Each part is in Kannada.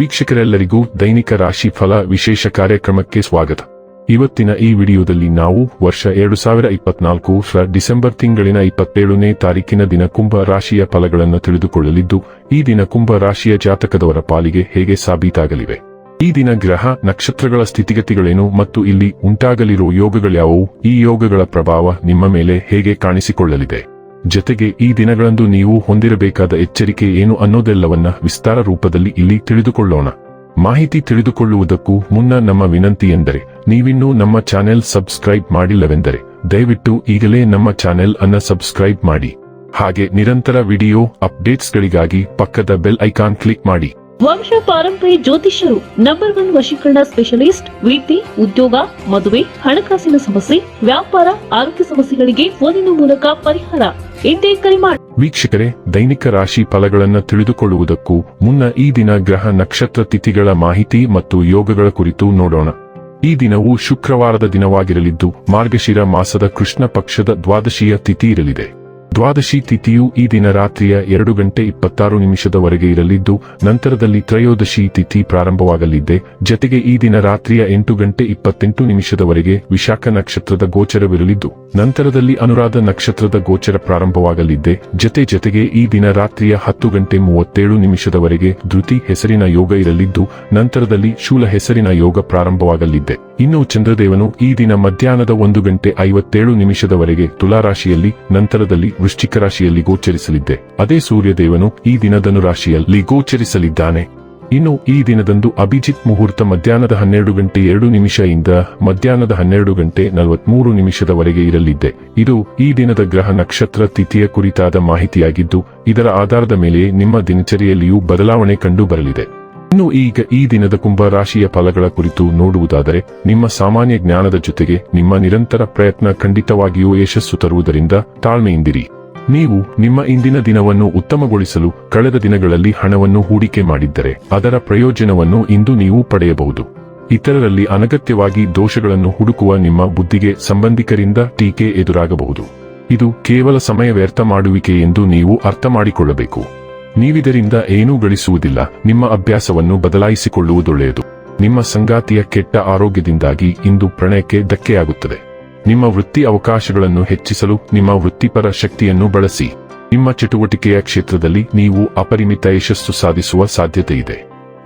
ವೀಕ್ಷಕರೆಲ್ಲರಿಗೂ ದೈನಿಕ ರಾಶಿ ಫಲ ವಿಶೇಷ ಕಾರ್ಯಕ್ರಮಕ್ಕೆ ಸ್ವಾಗತ. ಇವತ್ತಿನ ಈ ವಿಡಿಯೋದಲ್ಲಿ ನಾವು ವರ್ಷ 2024 ಡಿಸೆಂಬರ್ ತಿಂಗಳಿನ 27ನೇ ತಾರೀಕಿನ ದಿನ ಕುಂಭ ರಾಶಿಯ ಫಲಗಳನ್ನು ತಿಳಿದುಕೊಳ್ಳಲಿದ್ದು, ಈ ದಿನ ಕುಂಭ ರಾಶಿಯ ಜಾತಕದವರ ಪಾಲಿಗೆ ಹೇಗೆ ಸಾಬೀತಾಗಲಿವೆ, ಈ ದಿನ ಗ್ರಹ ನಕ್ಷತ್ರಗಳ ಸ್ಥಿತಿಗತಿಗಳೇನು ಮತ್ತು ಇಲ್ಲಿ ಉಂಟಾಗಲಿರುವ ಯೋಗಗಳ್ಯಾವುವು, ಈ ಯೋಗಗಳ ಪ್ರಭಾವ ನಿಮ್ಮ ಮೇಲೆ ಹೇಗೆ ಕಾಣಿಸಿಕೊಳ್ಳಲಿದೆ, ಜೊತೆಗೆ ಈ ದಿನಗಳಂದು ನೀವು ಹೊಂದಿರಬೇಕಾದ ಎಚ್ಚರಿಕೆ ಏನು ಅನ್ನೋದೆಲ್ಲವನ್ನ ವಿಸ್ತಾರ ರೂಪದಲ್ಲಿ ಇಲ್ಲಿ ತಿಳಿದುಕೊಳ್ಳೋಣ. ಮಾಹಿತಿ ತಿಳಿದುಕೊಳ್ಳುವುದಕ್ಕೂ ಮುನ್ನ ನಮ್ಮ ವಿನಂತಿ ಎಂದರೆ, ನೀವಿನ್ನೂ ನಮ್ಮ ಚಾನೆಲ್ ಸಬ್ಸ್ಕ್ರೈಬ್ ಮಾಡಿಲ್ಲವೆಂದರೆ ದಯವಿಟ್ಟು ಈಗಲೇ ನಮ್ಮ ಚಾನೆಲ್ ಅನ್ನು ಸಬ್ಸ್ಕ್ರೈಬ್ ಮಾಡಿ. ಹಾಗೆ ನಿರಂತರ ವಿಡಿಯೋ ಅಪ್ಡೇಟ್ಸ್ಗಳಿಗಾಗಿ ಪಕ್ಕದ ಬೆಲ್ ಐಕಾನ್ ಕ್ಲಿಕ್ ಮಾಡಿ. ವಂಶ ಪಾರಂಪರ್ಯ ಜ್ಯೋತಿಷ್ಯರು ನಂಬರ್ 1 ವಶೀಕರಣ ಸ್ಪೆಷಲಿಸ್ಟ್. ವಿದ್ಯೆ, ಉದ್ಯೋಗ, ಮದುವೆ, ಹಣಕಾಸಿನ ಸಮಸ್ಯೆ, ವ್ಯಾಪಾರ, ಆರೋಗ್ಯ ಸಮಸ್ಯೆಗಳಿಗೆ ಫೋನಿನ ಮೂಲಕ ಪರಿಹಾರ. ಇಂದೇ ಕರೆ ಮಾಡಿ. ವೀಕ್ಷಕರೇ, ದೈನಿಕ ರಾಶಿ ಫಲಗಳನ್ನು ತಿಳಿದುಕೊಳ್ಳುವುದಕ್ಕೂ ಮುನ್ನ ಈ ದಿನ ಗ್ರಹ ನಕ್ಷತ್ರ ತಿಥಿಗಳ ಮಾಹಿತಿ ಮತ್ತು ಯೋಗಗಳ ಕುರಿತು ನೋಡೋಣ. ಈ ದಿನವು ಶುಕ್ರವಾರದ ದಿನವಾಗಿರಲಿದ್ದು, ಮಾರ್ಗಶಿರ ಮಾಸದ ಕೃಷ್ಣ ಪಕ್ಷದ ದ್ವಾದಶಿಯ ತಿಥಿ ಇರಲಿದೆ. ದ್ವಾದಶಿ ತಿಥಿಯು ಈ ದಿನ ರಾತ್ರಿಯ 2:26 ಇರಲಿದ್ದು, ನಂತರದಲ್ಲಿ ತ್ರಯೋದಶಿ ತಿಥಿ ಪ್ರಾರಂಭವಾಗಲಿದೆ. ಜತೆಗೆ ಈ ದಿನ ರಾತ್ರಿಯ 8:28 ವಿಶಾಖ ನಕ್ಷತ್ರದ ಗೋಚರವಿರಲಿದ್ದು, ನಂತರದಲ್ಲಿ ಅನುರಾಧ ನಕ್ಷತ್ರದ ಗೋಚರ ಪ್ರಾರಂಭವಾಗಲಿದೆ. ಜತೆಗೆ ಈ ದಿನ ರಾತ್ರಿಯ 10:37 ಧೃತಿ ಹೆಸರಿನ ಯೋಗ ಇರಲಿದ್ದು, ನಂತರದಲ್ಲಿ ಶೂಲ ಹೆಸರಿನ ಯೋಗ ಪ್ರಾರಂಭವಾಗಲಿದೆ. ಇನ್ನು ಚಂದ್ರದೇವನು ಈ ದಿನ ಮಧ್ಯಾಹ್ನದ 1:57 ತುಲಾರಾಶಿಯಲ್ಲಿ, ನಂತರದಲ್ಲಿ ವೃಶ್ಚಿಕ ರಾಶಿಯಲ್ಲಿ ಗೋಚರಿಸಲಿದೆ. ಅದೇ ಸೂರ್ಯದೇವನು ಈ ದಿನ ಧನು ರಾಶಿಯಲ್ಲಿ ಗೋಚರಿಸಲಿದ್ದಾನೆ. ಇನ್ನು ಈ ದಿನದಂದು ಅಭಿಜಿತ್ ಮುಹೂರ್ತ ಮಧ್ಯಾಹ್ನದ 12:02 ಮಧ್ಯಾಹ್ನದ 12:43 ಇರಲಿದೆ. ಇದು ಈ ದಿನದ ಗ್ರಹ ನಕ್ಷತ್ರ ತಿಥಿಯ ಕುರಿತಾದ ಮಾಹಿತಿಯಾಗಿದ್ದು, ಇದರ ಆಧಾರದ ಮೇಲೆ ನಿಮ್ಮ ದಿನಚರಿಯಲ್ಲಿಯೂ ಬದಲಾವಣೆ ಕಂಡು ಬರಲಿದೆ. ಇನ್ನು ಈಗ ಈ ದಿನದ ಕುಂಭ ರಾಶಿಯ ಫಲಗಳ ಕುರಿತು ನೋಡುವುದಾದರೆ, ನಿಮ್ಮ ಸಾಮಾನ್ಯ ಜ್ಞಾನದ ಜೊತೆಗೆ ನಿಮ್ಮ ನಿರಂತರ ಪ್ರಯತ್ನ ಖಂಡಿತವಾಗಿಯೂ ಯಶಸ್ಸು ತರುವುದರಿಂದ ತಾಳ್ಮೆಯಿಂದಿರಿ. ನೀವು ನಿಮ್ಮ ಇಂದಿನ ದಿನವನ್ನು ಉತ್ತಮಗೊಳಿಸಲು ಕಳೆದ ದಿನಗಳಲ್ಲಿ ಹಣವನ್ನು ಹೂಡಿಕೆ ಮಾಡಿದ್ದರೆ ಅದರ ಪ್ರಯೋಜನವನ್ನು ಇಂದು ನೀವು ಪಡೆಯಬಹುದು. ಇತರರಲ್ಲಿ ಅನಗತ್ಯವಾಗಿ ದೋಷಗಳನ್ನು ಹುಡುಕುವ ನಿಮ್ಮ ಬುದ್ಧಿಗೆ ಸಂಬಂಧಿಕರಿಂದ ಟೀಕೆ ಎದುರಾಗಬಹುದು. ಇದು ಕೇವಲ ಸಮಯ ವ್ಯರ್ಥ ಮಾಡುವಿಕೆ ಎಂದು ನೀವು ಅರ್ಥ ಮಾಡಿಕೊಳ್ಳಬೇಕು. ನೀವಿದರಿಂದ ಏನೂ ಗಳಿಸುವುದಿಲ್ಲ. ನಿಮ್ಮ ಅಭ್ಯಾಸವನ್ನು ಬದಲಾಯಿಸಿಕೊಳ್ಳುವುದೊಳ್ಳೆಯದು. ನಿಮ್ಮ ಸಂಗಾತಿಯ ಕೆಟ್ಟ ಆರೋಗ್ಯದಿಂದಾಗಿ ಇಂದು ಪ್ರಣಯಕ್ಕೆ ಧಕ್ಕೆಯಾಗುತ್ತದೆ. ನಿಮ್ಮ ವೃತ್ತಿ ಅವಕಾಶಗಳನ್ನು ಹೆಚ್ಚಿಸಲು ನಿಮ್ಮ ವೃತ್ತಿಪರ ಶಕ್ತಿಯನ್ನು ಬಳಸಿ. ನಿಮ್ಮ ಚಟುವಟಿಕೆಯ ಕ್ಷೇತ್ರದಲ್ಲಿ ನೀವು ಅಪರಿಮಿತ ಯಶಸ್ಸು ಸಾಧಿಸುವ ಸಾಧ್ಯತೆ ಇದೆ.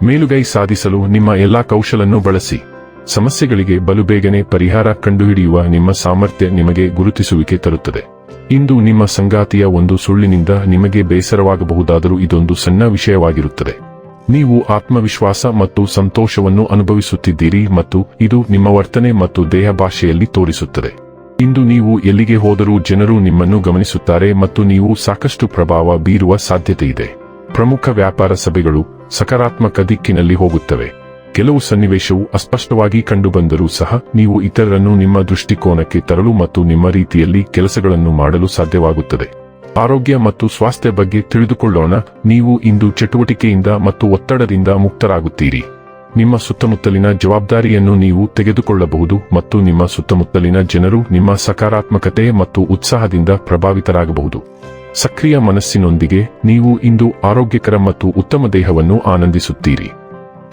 ಮೇಲುಗೈ ಸಾಧಿಸಲು ನಿಮ್ಮ ಎಲ್ಲಾ ಕೌಶಲನ್ನು ಬಳಸಿ. ಸಮಸ್ಯೆಗಳಿಗೆ ಬಲುಬೇಗನೆ ಪರಿಹಾರ ಕಂಡುಹಿಡಿಯುವ ನಿಮ್ಮ ಸಾಮರ್ಥ್ಯ ನಿಮಗೆ ಗುರುತಿಸುವಿಕೆ ತರುತ್ತದೆ. ಇಂದು ನಿಮ್ಮ ಸಂಗಾತಿಯ ಒಂದು ಸುಳ್ಳಿನಿಂದ ನಿಮಗೆ ಬೇಸರವಾಗಬಹುದಾದರೂ ಇದೊಂದು ಸಣ್ಣ ವಿಷಯವಾಗಿರುತ್ತದೆ. ನೀವು ಆತ್ಮವಿಶ್ವಾಸ ಮತ್ತು ಸಂತೋಷವನ್ನು ಅನುಭವಿಸುತ್ತಿದ್ದೀರಿ ಮತ್ತು ಇದು ನಿಮ್ಮ ವರ್ತನೆ ಮತ್ತು ದೇಹ ಭಾಷೆಯಲ್ಲಿ ತೋರಿಸುತ್ತದೆ. ಇಂದು ನೀವು ಎಲ್ಲಿಗೆ ಹೋದರೂ ಜನರು ನಿಮ್ಮನ್ನು ಗಮನಿಸುತ್ತಾರೆ ಮತ್ತು ನೀವು ಸಾಕಷ್ಟು ಪ್ರಭಾವ ಬೀರುವ ಸಾಧ್ಯತೆ ಇದೆ. ಪ್ರಮುಖ ವ್ಯಾಪಾರ ಸಭೆಗಳು ಸಕಾರಾತ್ಮಕ ದಿಕ್ಕಿನಲ್ಲಿ ಹೋಗುತ್ತವೆ. ಕೆಲವು ಸನ್ನಿವೇಶವು ಅಸ್ಪಷ್ಟವಾಗಿ ಕಂಡುಬಂದರೂ ಸಹ ನೀವು ಇತರರನ್ನು ನಿಮ್ಮ ದೃಷ್ಟಿಕೋನಕ್ಕೆ ತರಲು ಮತ್ತು ನಿಮ್ಮ ರೀತಿಯಲ್ಲಿ ಕೆಲಸಗಳನ್ನು ಮಾಡಲು ಸಾಧ್ಯವಾಗುತ್ತದೆ. ಆರೋಗ್ಯ ಮತ್ತು ಸ್ವಾಸ್ಥ್ಯ ಬಗ್ಗೆ ತಿಳಿದುಕೊಳ್ಳೋಣ. ನೀವು ಇಂದು ಚಟುವಟಿಕೆಯಿಂದ ಮತ್ತು ಒತ್ತಡದಿಂದ ಮುಕ್ತರಾಗುತ್ತೀರಿ. ನಿಮ್ಮ ಸುತ್ತಮುತ್ತಲಿನ ಜವಾಬ್ದಾರಿಯನ್ನು ನೀವು ತೆಗೆದುಕೊಳ್ಳಬಹುದು ಮತ್ತು ನಿಮ್ಮ ಸುತ್ತಮುತ್ತಲಿನ ಜನರು ನಿಮ್ಮ ಸಕಾರಾತ್ಮಕತೆ ಮತ್ತು ಉತ್ಸಾಹದಿಂದ ಪ್ರಭಾವಿತರಾಗಬಹುದು. ಸಕ್ರಿಯ ಮನಸ್ಸಿನೊಂದಿಗೆ ನೀವು ಇಂದು ಆರೋಗ್ಯಕರ ಮತ್ತು ಉತ್ತಮ ದೇಹವನ್ನು ಆನಂದಿಸುತ್ತೀರಿ.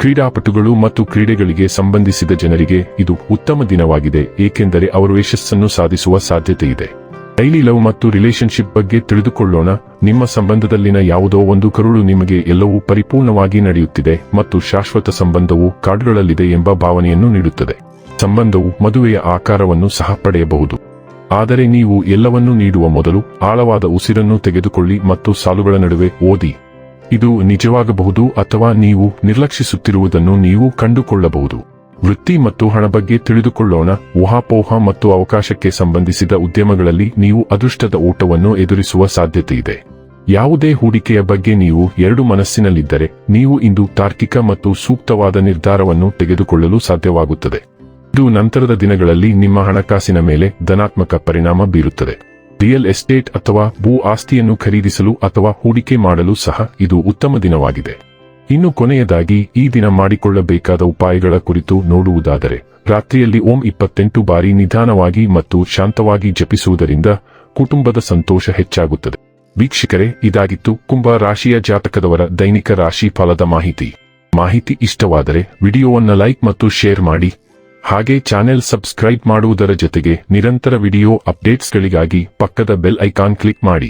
ಕ್ರೀಡಾಪಟುಗಳು ಮತ್ತು ಕ್ರೀಡೆಗಳಿಗೆ ಸಂಬಂಧಿಸಿದ ಜನರಿಗೆ ಇದು ಉತ್ತಮ ದಿನವಾಗಿದೆ, ಏಕೆಂದರೆ ಅವರು ಯಶಸ್ಸನ್ನು ಸಾಧಿಸುವ ಸಾಧ್ಯತೆ ಇದೆ. ಡೈಲಿ ಲವ್ ಮತ್ತು ರಿಲೇಶನ್ಶಿಪ್ ಬಗ್ಗೆ ತಿಳಿದುಕೊಳ್ಳೋಣ. ನಿಮ್ಮ ಸಂಬಂಧದಲ್ಲಿನ ಯಾವುದೋ ಒಂದು ಕರುಳು ನಿಮಗೆ ಎಲ್ಲವೂ ಪರಿಪೂರ್ಣವಾಗಿ ನಡೆಯುತ್ತಿದೆ ಮತ್ತು ಶಾಶ್ವತ ಸಂಬಂಧವು ಕಾರ್ಡ್ಗಳಲ್ಲಿದೆ ಎಂಬ ಭಾವನೆಯನ್ನು ನೀಡುತ್ತದೆ. ಸಂಬಂಧವು ಮದುವೆಯ ಆಕಾರವನ್ನು ಸಹ ಪಡೆಯಬಹುದು. ಆದರೆ ನೀವು ಎಲ್ಲವನ್ನೂ ನೀಡುವ ಮೊದಲು ಆಳವಾದ ಉಸಿರನ್ನು ತೆಗೆದುಕೊಳ್ಳಿ ಮತ್ತು ಸಾಲುಗಳ ನಡುವೆ ಓದಿ. ಇದು ನಿಜವಾಗಬಹುದು ಅಥವಾ ನೀವು ನಿರ್ಲಕ್ಷಿಸುತ್ತಿರುವುದನ್ನು ನೀವು ಕಂಡುಕೊಳ್ಳಬಹುದು. ವೃತ್ತಿ ಮತ್ತು ಹಣ ಬಗ್ಗೆ ತಿಳಿದುಕೊಳ್ಳೋಣ. ಊಹಾಪೋಹ ಮತ್ತು ಅವಕಾಶಕ್ಕೆ ಸಂಬಂಧಿಸಿದ ಉದ್ಯಮಗಳಲ್ಲಿ ನೀವು ಅದೃಷ್ಟದ ಓಟವನ್ನು ಎದುರಿಸುವ ಸಾಧ್ಯತೆ ಇದೆ. ಯಾವುದೇ ಹೂಡಿಕೆಯ ಬಗ್ಗೆ ನೀವು ಎರಡು ಮನಸ್ಸಿನಲ್ಲಿದ್ದರೆ ನೀವು ಇಂದು ತಾರ್ಕಿಕ ಮತ್ತು ಸೂಕ್ತವಾದ ನಿರ್ಧಾರವನ್ನು ತೆಗೆದುಕೊಳ್ಳಲು ಸಾಧ್ಯವಾಗುತ್ತದೆ. ಇದು ನಂತರದ ದಿನಗಳಲ್ಲಿ ನಿಮ್ಮ ಹಣಕಾಸಿನ ಮೇಲೆ ಧನಾತ್ಮಕ ಪರಿಣಾಮ ಬೀರುತ್ತದೆ. ರಿಯಲ್ ಎಸ್ಟೇಟ್ ಅಥವಾ ಭೂ ಆಸ್ತಿಯನ್ನು ಖರೀದಿಸಲು ಅಥವಾ ಹೂಡಿಕೆ ಮಾಡಲು ಸಹ ಇದು ಉತ್ತಮ ದಿನವಾಗಿದೆ. ಇನ್ನು ಕೊನೆಯದಾಗಿ ಈ ದಿನ ಮಾಡಿಕೊಳ್ಳಬೇಕಾದ ಉಪಾಯಗಳ ಕುರಿತು ನೋಡುವುದಾದರೆ, ರಾತ್ರಿಯಲ್ಲಿ ಓಂ 28 ಬಾರಿ ನಿಧಾನವಾಗಿ ಮತ್ತು ಶಾಂತವಾಗಿ ಜಪಿಸುವುದರಿಂದ ಕುಟುಂಬದ ಸಂತೋಷ ಹೆಚ್ಚಾಗುತ್ತದೆ. ವೀಕ್ಷಕರೇ, ಇದಾಗಿತ್ತು ಕುಂಭ ರಾಶಿಯ ಜಾತಕದವರ ದೈನಿಕ ರಾಶಿ ಫಲದ ಮಾಹಿತಿ. ಮಾಹಿತಿ ಇಷ್ಟವಾದರೆ ವಿಡಿಯೋವನ್ನು ಲೈಕ್ ಮತ್ತು ಶೇರ್ ಮಾಡಿ. ಹಾಗೆ ಚಾನೆಲ್ ಸಬ್ಸ್ಕ್ರೈಬ್ ಮಾಡುವುದರ ಜೊತೆಗೆ ನಿರಂತರ ವಿಡಿಯೋ ಅಪ್ಡೇಟ್ಸ್ಗಳಿಗಾಗಿ ಪಕ್ಕದ ಬೆಲ್ ಐಕಾನ್ ಕ್ಲಿಕ್ ಮಾಡಿ.